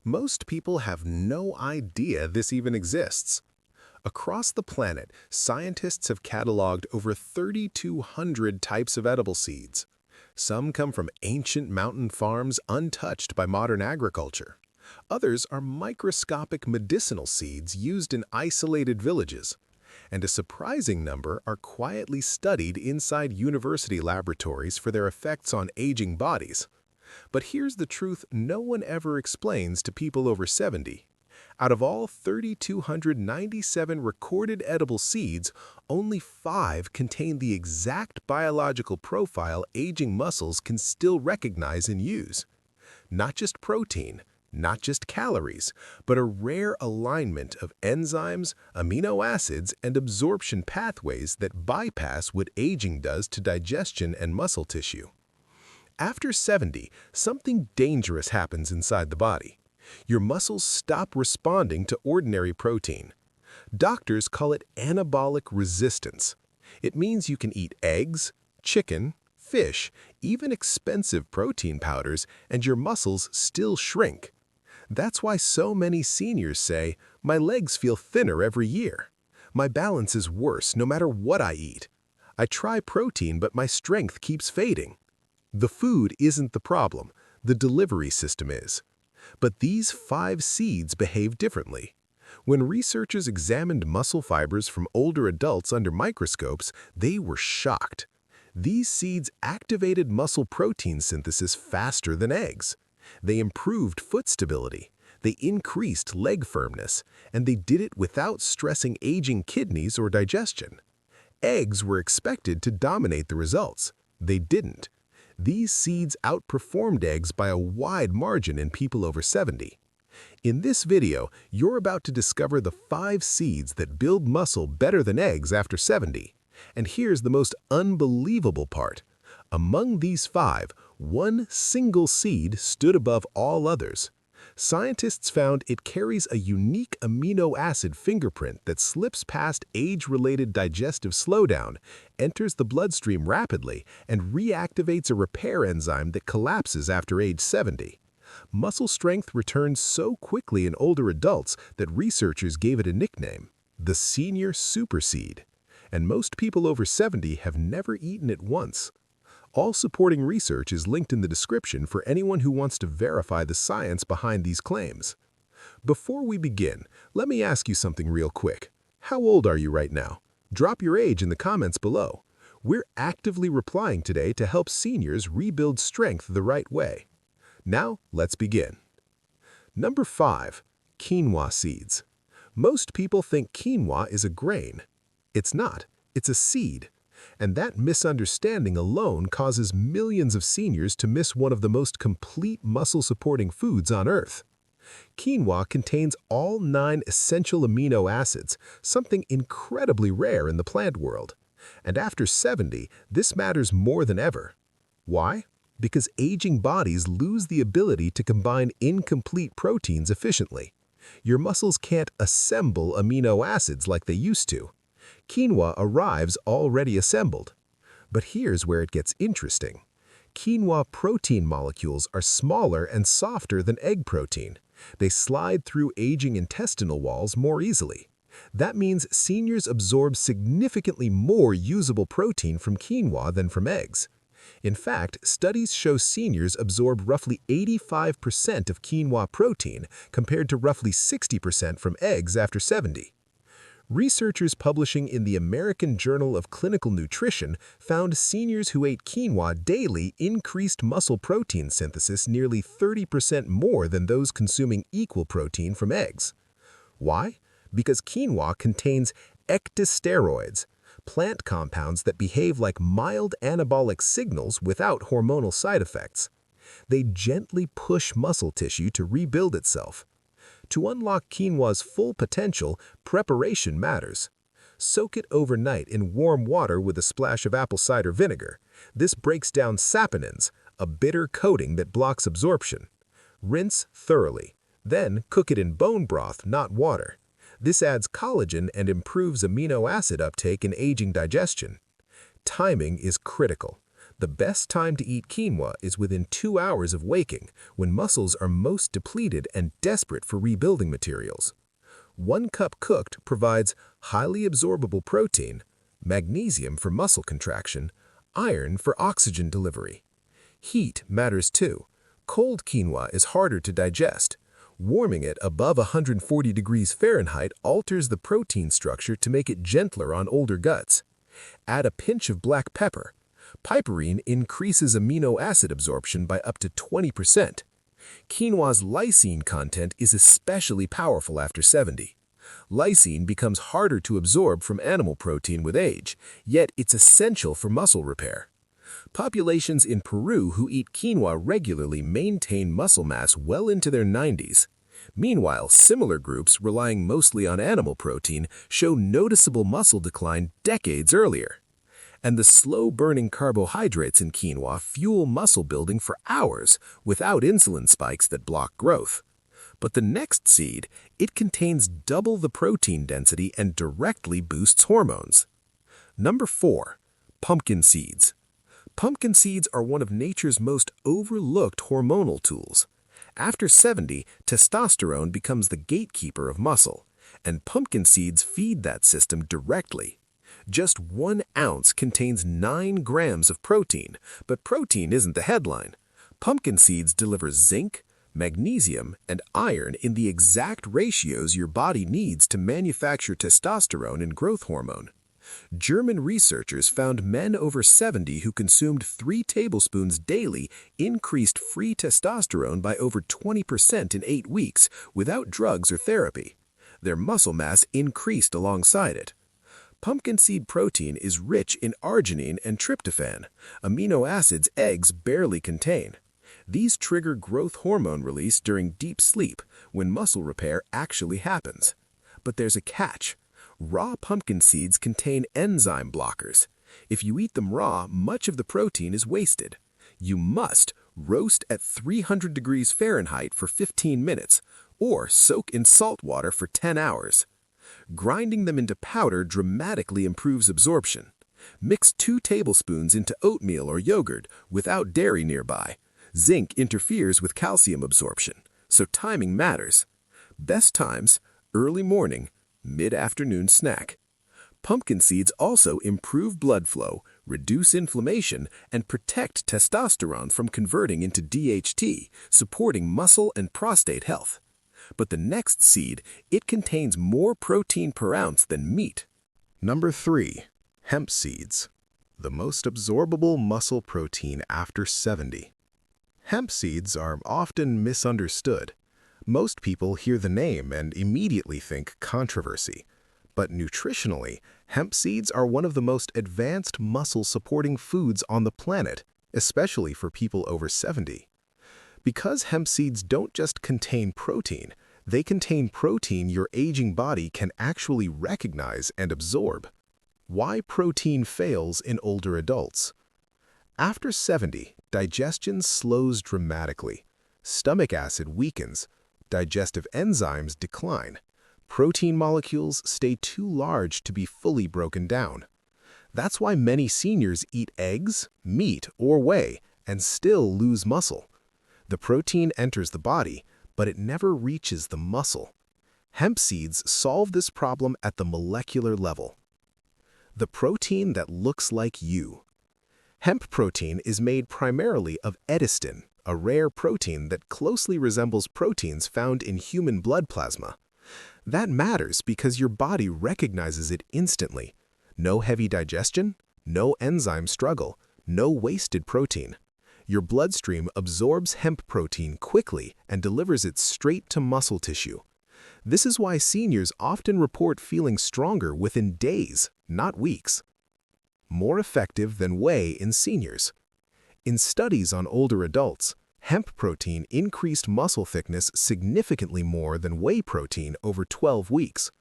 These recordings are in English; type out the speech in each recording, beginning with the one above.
Most people have no idea this even exists. Across the planet, scientists have cataloged over 3,200 types of edible seeds. Some come from ancient mountain farms untouched by modern agriculture. Others are microscopic medicinal seeds used in isolated villages. And a surprising number are quietly studied inside university laboratories for their effects on aging bodies. But here's the truth no one ever explains to people over 70. Out of all 3,297 recorded edible seeds, only 5 contain the exact biological profile aging muscles can still recognize and use. Not just protein, not just calories, but a rare alignment of enzymes, amino acids, and absorption pathways that bypass what aging does to digestion and muscle tissue. After 70, something dangerous happens inside the body. Your muscles stop responding to ordinary protein. Doctors call it anabolic resistance. It means you can eat eggs, chicken, fish, even expensive protein powders, and your muscles still shrink. That's why so many seniors say, "My legs feel thinner every year. My balance is worse no matter what I eat. I try protein, but my strength keeps fading." The food isn't the problem, the delivery system is. But these 5 seeds behave differently. When researchers examined muscle fibers from older adults under microscopes, they were shocked. These seeds activated muscle protein synthesis faster than eggs. They improved foot stability, they increased leg firmness, and they did it without stressing aging kidneys or digestion. Eggs were expected to dominate the results. They didn't. These seeds outperformed eggs by a wide margin in people over 70. In this video, you're about to discover the 5 seeds that build muscle better than eggs after 70. And here's the most unbelievable part. Among these 5, one single seed stood above all others. Scientists found it carries a unique amino acid fingerprint that slips past age-related digestive slowdown, enters the bloodstream rapidly, and reactivates a repair enzyme that collapses after age 70. Muscle strength returns so quickly in older adults that researchers gave it a nickname, the senior superseed. And most people over 70 have never eaten it once. All supporting research is linked in the description for anyone who wants to verify the science behind these claims. Before we begin, let me ask you something real quick. How old are you right now? Drop your age in the comments below. We're actively replying today to help seniors rebuild strength the right way. Now, let's begin. Number 5. Quinoa seeds. Most people think quinoa is a grain. It's not. It's a seed. And that misunderstanding alone causes millions of seniors to miss one of the most complete muscle-supporting foods on Earth. Quinoa contains all 9 essential amino acids, something incredibly rare in the plant world. And after 70, this matters more than ever. Why? Because aging bodies lose the ability to combine incomplete proteins efficiently. Your muscles can't assemble amino acids like they used to. Quinoa arrives already assembled. But here's where it gets interesting. Quinoa protein molecules are smaller and softer than egg protein. They slide through aging intestinal walls more easily. That means seniors absorb significantly more usable protein from quinoa than from eggs. In fact, studies show seniors absorb roughly 85% of quinoa protein compared to roughly 60% from eggs after 70. Researchers publishing in the American Journal of Clinical Nutrition found seniors who ate quinoa daily increased muscle protein synthesis nearly 30% more than those consuming equal protein from eggs. Why? Because quinoa contains ecdysteroids, plant compounds that behave like mild anabolic signals without hormonal side effects. They gently push muscle tissue to rebuild itself. To unlock quinoa's full potential, preparation matters. Soak it overnight in warm water with a splash of apple cider vinegar. This breaks down saponins, a bitter coating that blocks absorption. Rinse thoroughly. Then cook it in bone broth, not water. This adds collagen and improves amino acid uptake in aging digestion. Timing is critical. The best time to eat quinoa is within 2 hours of waking, when muscles are most depleted and desperate for rebuilding materials. 1 cup cooked provides highly absorbable protein, magnesium for muscle contraction, iron for oxygen delivery. Heat matters too. Cold quinoa is harder to digest. Warming it above 140 degrees Fahrenheit alters the protein structure to make it gentler on older guts. Add a pinch of black pepper. Piperine increases amino acid absorption by up to 20%. Quinoa's lysine content is especially powerful after 70. Lysine becomes harder to absorb from animal protein with age, yet it's essential for muscle repair. Populations in Peru who eat quinoa regularly maintain muscle mass well into their 90s. Meanwhile, similar groups relying mostly on animal protein show noticeable muscle decline decades earlier. And the slow-burning carbohydrates in quinoa fuel muscle building for hours without insulin spikes that block growth. But the next seed, it contains double the protein density and directly boosts hormones. Number 4. Pumpkin seeds. Pumpkin seeds are one of nature's most overlooked hormonal tools. After 70, testosterone becomes the gatekeeper of muscle, and pumpkin seeds feed that system directly. Just 1 ounce contains 9 grams of protein, but protein isn't the headline. Pumpkin seeds deliver zinc, magnesium, and iron in the exact ratios your body needs to manufacture testosterone and growth hormone. German researchers found men over 70 who consumed 3 tablespoons daily increased free testosterone by over 20% in 8 weeks without drugs or therapy. Their muscle mass increased alongside it. Pumpkin seed protein is rich in arginine and tryptophan, amino acids eggs barely contain. These trigger growth hormone release during deep sleep when muscle repair actually happens. But there's a catch. Raw pumpkin seeds contain enzyme blockers. If you eat them raw, much of the protein is wasted. You must roast at 300 degrees Fahrenheit for 15 minutes or soak in salt water for 10 hours. Grinding them into powder dramatically improves absorption. Mix 2 tablespoons into oatmeal or yogurt without dairy nearby. Zinc interferes with calcium absorption, so timing matters. Best times, early morning, mid-afternoon snack. Pumpkin seeds also improve blood flow, reduce inflammation, and protect testosterone from converting into DHT, supporting muscle and prostate health. But the next seed, it contains more protein per ounce than meat. Number 3. Hemp seeds. The most absorbable muscle protein after 70. Hemp seeds are often misunderstood. Most people hear the name and immediately think controversy. But nutritionally, hemp seeds are one of the most advanced muscle-supporting foods on the planet, especially for people over 70. Because hemp seeds don't just contain protein, they contain protein your aging body can actually recognize and absorb. Why protein fails in older adults? After 70, digestion slows dramatically. Stomach acid weakens. Digestive enzymes decline. Protein molecules stay too large to be fully broken down. That's why many seniors eat eggs, meat, or whey and still lose muscle. The protein enters the body, but it never reaches the muscle. Hemp seeds solve this problem at the molecular level. The protein that looks like you. Hemp protein is made primarily of edestin, a rare protein that closely resembles proteins found in human blood plasma. That matters because your body recognizes it instantly. No heavy digestion, no enzyme struggle, no wasted protein. Your bloodstream absorbs hemp protein quickly and delivers it straight to muscle tissue. This is why seniors often report feeling stronger within days, not weeks. More effective than whey in seniors. In studies on older adults, hemp protein increased muscle thickness significantly more than whey protein over 12 weeks.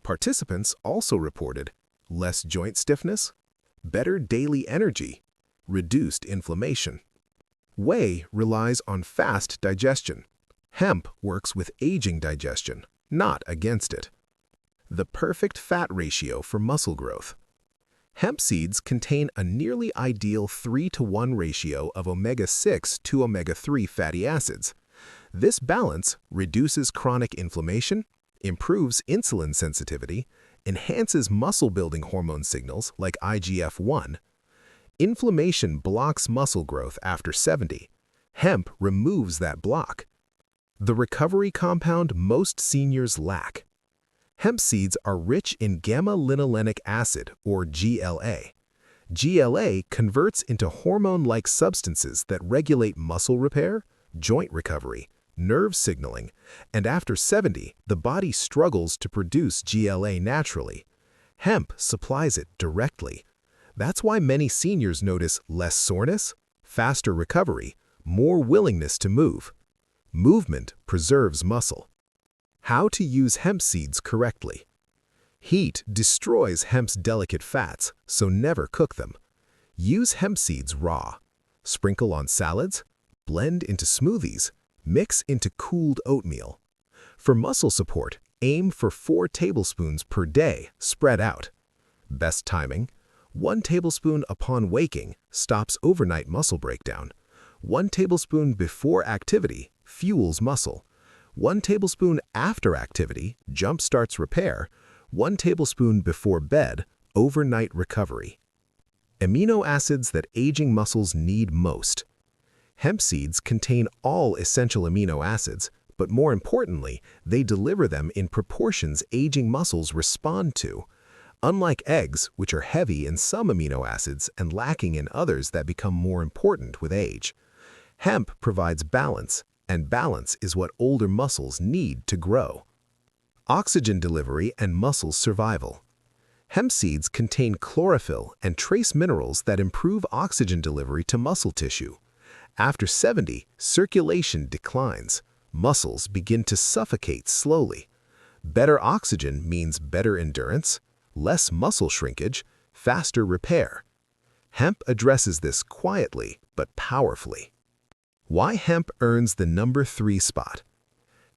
Participants also reported less joint stiffness, better daily energy, reduced inflammation. Whey relies on fast digestion. Hemp works with aging digestion, not against it. The perfect fat ratio for muscle growth. Hemp seeds contain a nearly ideal 3-to-1 ratio of omega-6 to omega-3 fatty acids. This balance reduces chronic inflammation, improves insulin sensitivity, enhances muscle-building hormone signals like IGF-1. Inflammation blocks muscle growth after 70. Hemp removes that block. The recovery compound most seniors lack. Hemp seeds are rich in gamma-linolenic acid, or GLA. GLA converts into hormone-like substances that regulate muscle repair, joint recovery, nerve signaling, and after 70, the body struggles to produce GLA naturally. Hemp supplies it directly. That's why many seniors notice less soreness, faster recovery, more willingness to move. Movement preserves muscle. How to use hemp seeds correctly. Heat destroys hemp's delicate fats, so never cook them. Use hemp seeds raw. Sprinkle on salads, blend into smoothies, mix into cooled oatmeal. For muscle support, aim for 4 tablespoons per day, spread out. Best timing: 1 tablespoon upon waking stops overnight muscle breakdown. 1 tablespoon before activity fuels muscle. 1 tablespoon after activity jumpstarts repair. 1 tablespoon before bed, overnight recovery. Amino acids that aging muscles need most. Hemp seeds contain all essential amino acids, but more importantly, they deliver them in proportions aging muscles respond to. Unlike eggs, which are heavy in some amino acids and lacking in others that become more important with age. Hemp provides balance, and balance is what older muscles need to grow. Oxygen delivery and muscle survival. Hemp seeds contain chlorophyll and trace minerals that improve oxygen delivery to muscle tissue. After 70, circulation declines. Muscles begin to suffocate slowly. Better oxygen means better endurance, less muscle shrinkage, faster repair. Hemp addresses this quietly but powerfully. Why hemp earns the number 3 spot.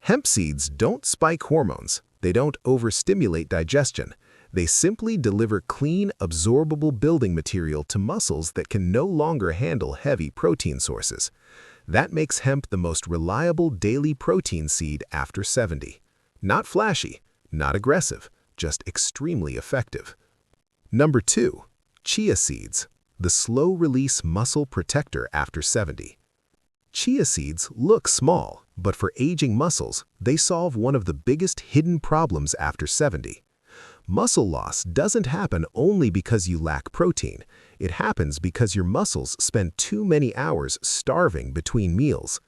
Hemp seeds don't spike hormones. They don't overstimulate digestion. They simply deliver clean, absorbable building material to muscles that can no longer handle heavy protein sources. That makes hemp the most reliable daily protein seed after 70. Not flashy, not aggressive, just extremely effective. Number 2. Chia seeds, the slow-release muscle protector after 70. Chia seeds look small, but for aging muscles, they solve one of the biggest hidden problems after 70. Muscle loss doesn't happen only because you lack protein. It happens because your muscles spend too many hours starving between meals.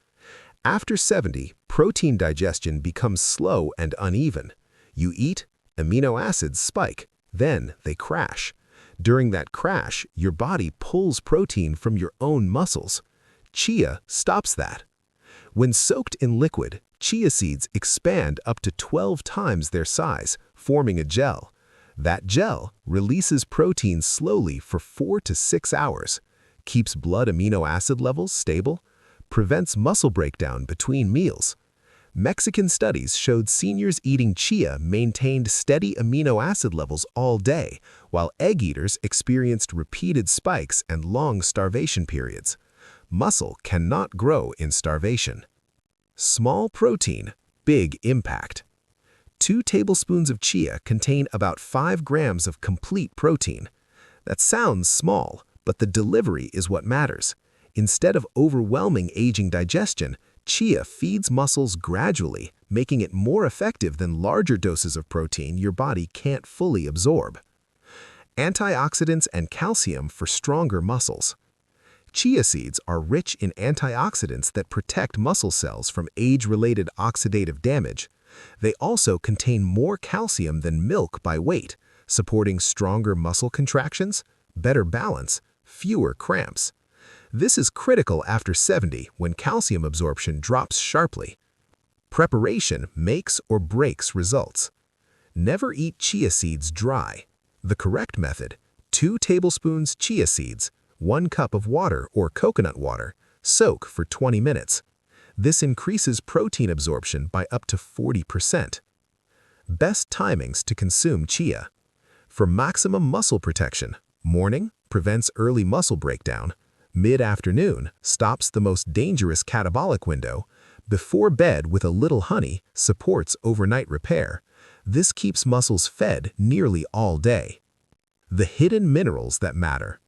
After 70, protein digestion becomes slow and uneven. You eat, amino acids spike, then they crash. During that crash, your body pulls protein from your own muscles. Chia stops that. When soaked in liquid, chia seeds expand up to 12 times their size, forming a gel. That gel releases protein slowly for 4 to 6 hours, keeps blood amino acid levels stable, prevents muscle breakdown between meals. Mexican studies showed seniors eating chia maintained steady amino acid levels all day, while egg eaters experienced repeated spikes and long starvation periods. Muscle cannot grow in starvation. Small protein, big impact. 2 tablespoons of chia contain about 5 grams of complete protein. That sounds small, but the delivery is what matters. Instead of overwhelming aging digestion, chia feeds muscles gradually, making it more effective than larger doses of protein your body can't fully absorb. Antioxidants and calcium for stronger muscles. Chia seeds are rich in antioxidants that protect muscle cells from age-related oxidative damage. They also contain more calcium than milk by weight, supporting stronger muscle contractions, better balance, fewer cramps. This is critical after 70 when calcium absorption drops sharply. Preparation makes or breaks results. Never eat chia seeds dry. The correct method: 2 tablespoons chia seeds, 1 cup of water or coconut water, soak for 20 minutes. This increases protein absorption by up to 40%. Best timings to consume chia. For maximum muscle protection, Morning prevents early muscle breakdown. Mid-afternoon stops the most dangerous catabolic window. Before bed with a little honey supports overnight repair. This keeps muscles fed nearly all day. The hidden minerals that matter.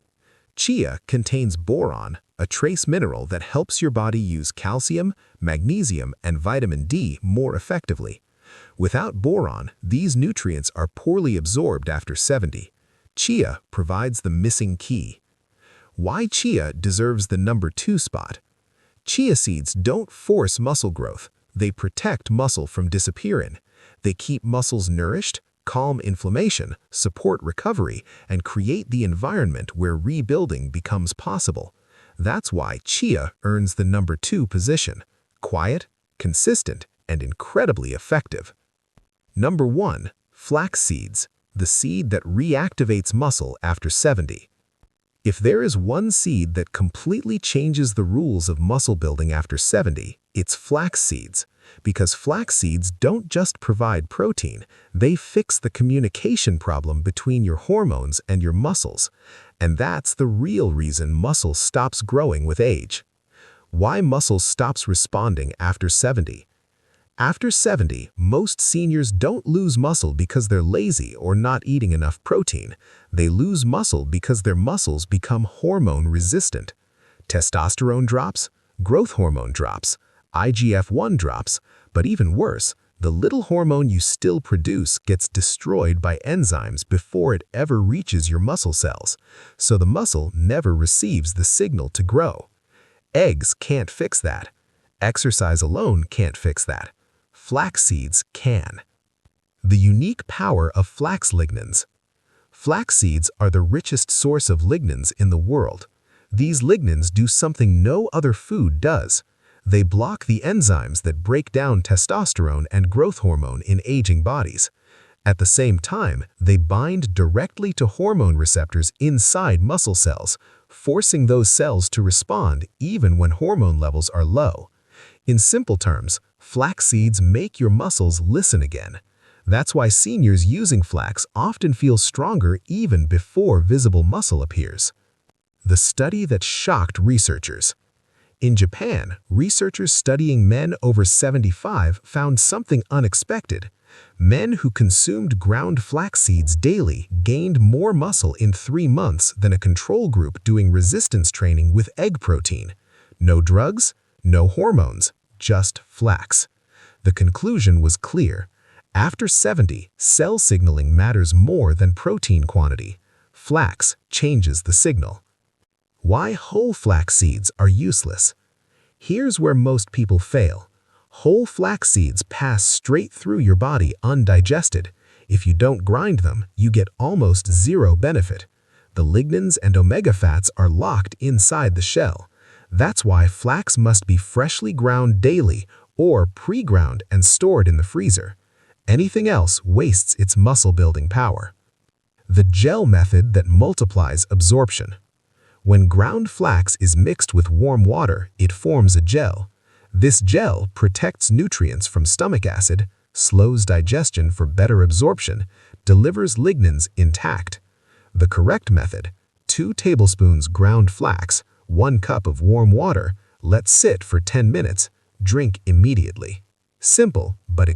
Chia contains boron, a trace mineral that helps your body use calcium, magnesium, and vitamin D more effectively. Without boron, these nutrients are poorly absorbed after 70. Chia provides the missing key. Why chia deserves the number 2 spot? Chia seeds don't force muscle growth. They protect muscle from disappearing. They keep muscles nourished, calm inflammation, support recovery, and create the environment where rebuilding becomes possible. That's why chia earns the number 2 position. Quiet, consistent, and incredibly effective. Number 1. Flax seeds, the seed that reactivates muscle after 70. If there is one seed that completely changes the rules of muscle building after 70, it's flax seeds. Because flax seeds don't just provide protein, they fix the communication problem between your hormones and your muscles. And that's the real reason muscle stops growing with age. Why muscle stops responding after 70? After 70, most seniors don't lose muscle because they're lazy or not eating enough protein. They lose muscle because their muscles become hormone resistant. Testosterone drops, growth hormone drops, IGF-1 drops, but even worse, the little hormone you still produce gets destroyed by enzymes before it ever reaches your muscle cells, so the muscle never receives the signal to grow. Eggs can't fix that. Exercise alone can't fix that. Flax seeds can. The unique power of flax lignans. Flax seeds are the richest source of lignans in the world. These lignans do something no other food does. They block the enzymes that break down testosterone and growth hormone in aging bodies. At the same time, they bind directly to hormone receptors inside muscle cells, forcing those cells to respond even when hormone levels are low. In simple terms, flax seeds make your muscles listen again. That's why seniors using flax often feel stronger even before visible muscle appears. The study that shocked researchers. In Japan, researchers studying men over 75 found something unexpected. Men who consumed ground flax seeds daily gained more muscle in 3 months than a control group doing resistance training with egg protein. No drugs, no hormones, just flax. The conclusion was clear. After 70, cell signaling matters more than protein quantity. Flax changes the signal. Why whole flax seeds are useless. Here's where most people fail. Whole flax seeds pass straight through your body undigested. If you don't grind them, you get almost zero benefit. The lignans and omega fats are locked inside the shell. That's why flax must be freshly ground daily or pre-ground and stored in the freezer. Anything else wastes its muscle-building power. The gel method that multiplies absorption. When ground flax is mixed with warm water, it forms a gel. This gel protects nutrients from stomach acid, slows digestion for better absorption, delivers lignans intact. The correct method: 2 tablespoons ground flax, 1 cup of warm water, let sit for 10 minutes, drink immediately. Simple, but